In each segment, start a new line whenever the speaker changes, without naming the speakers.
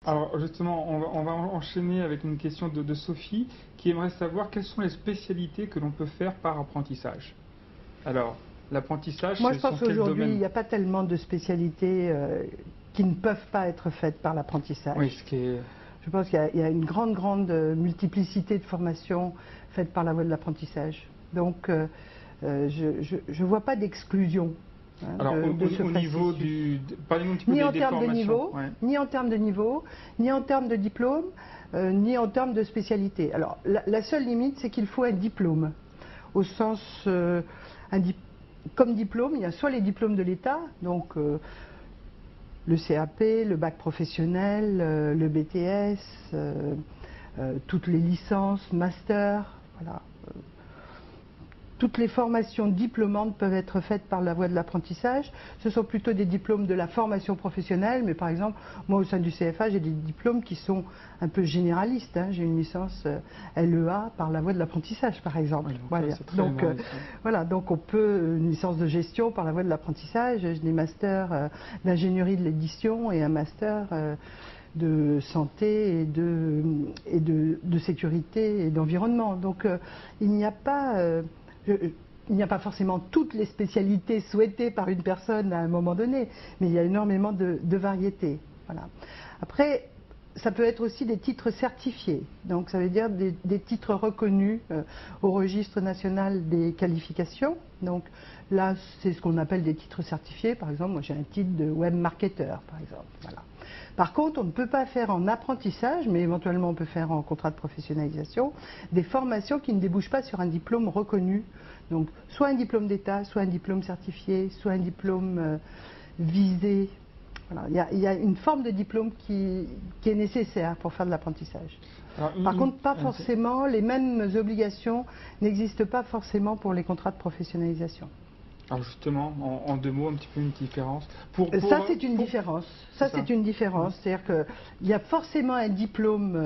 Alors justement, on va enchaîner avec une question de Sophie qui aimerait savoir quelles sont les spécialités que l'on peut faire par apprentissage. Alors, l'apprentissage,
Moi,
ce
je
sont
pense
quels
qu'aujourd'hui, il
domaines?
n'y a pas tellement de spécialités qui ne peuvent pas être faites par l'apprentissage.
Oui, ce qui est...
Je pense qu'il y a une grande multiplicité de formations faites par la voie de l'apprentissage. Donc, je ne vois pas d'exclusion
Alors,
de ce
au niveau
processus.
parlez-nous un petit peu
Ni en
des
termes de
formations.
niveau,
Ouais.
ni en termes de niveau, ni en termes de diplôme, ni en termes de spécialité. Alors, la seule limite, c'est qu'il faut un diplôme. Au sens, comme diplôme, il y a soit les diplômes de l'État, donc le CAP, le bac professionnel, le BTS, toutes les licences, masters, voilà. Toutes les formations diplômantes peuvent être faites par la voie de l'apprentissage. Ce sont plutôt des diplômes de la formation professionnelle, mais par exemple, moi au sein du CFA, j'ai des diplômes qui sont un peu généralistes. J'ai une licence LEA par la voie de l'apprentissage, par exemple.
Oui, donc,
voilà.
Voilà.
Donc on peut, une licence de gestion par la voie de l'apprentissage, j'ai des masters d'ingénierie de l'édition et un master de santé et de sécurité et d'environnement. Donc il n'y a pas... il n'y a pas forcément toutes les spécialités souhaitées par une personne à un moment donné, mais il y a énormément de variétés. Voilà. Après, ça peut être aussi des titres certifiés, donc ça veut dire des titres reconnus au registre national des qualifications. Donc là, c'est ce qu'on appelle des titres certifiés. Par exemple, moi j'ai un titre de web marketeur, par exemple. Voilà. Par contre, on ne peut pas faire en apprentissage, mais éventuellement on peut faire en contrat de professionnalisation, des formations qui ne débouchent pas sur un diplôme reconnu. Donc, soit un diplôme d'État, soit un diplôme certifié, soit un diplôme visé. Voilà. Il y a une forme de diplôme qui est nécessaire pour faire de l'apprentissage. Par contre, pas forcément, les mêmes obligations n'existent pas forcément pour les contrats de professionnalisation.
Alors justement, en deux mots, un petit peu une différence.
Ça, c'est une différence. Ça, c'est une différence. C'est-à-dire qu'il y a forcément un diplôme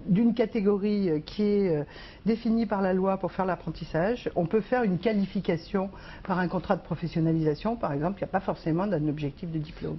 d'une catégorie qui est définie par la loi pour faire l'apprentissage. On peut faire une qualification par un contrat de professionnalisation, par exemple. Il n'y a pas forcément d'un objectif de diplôme.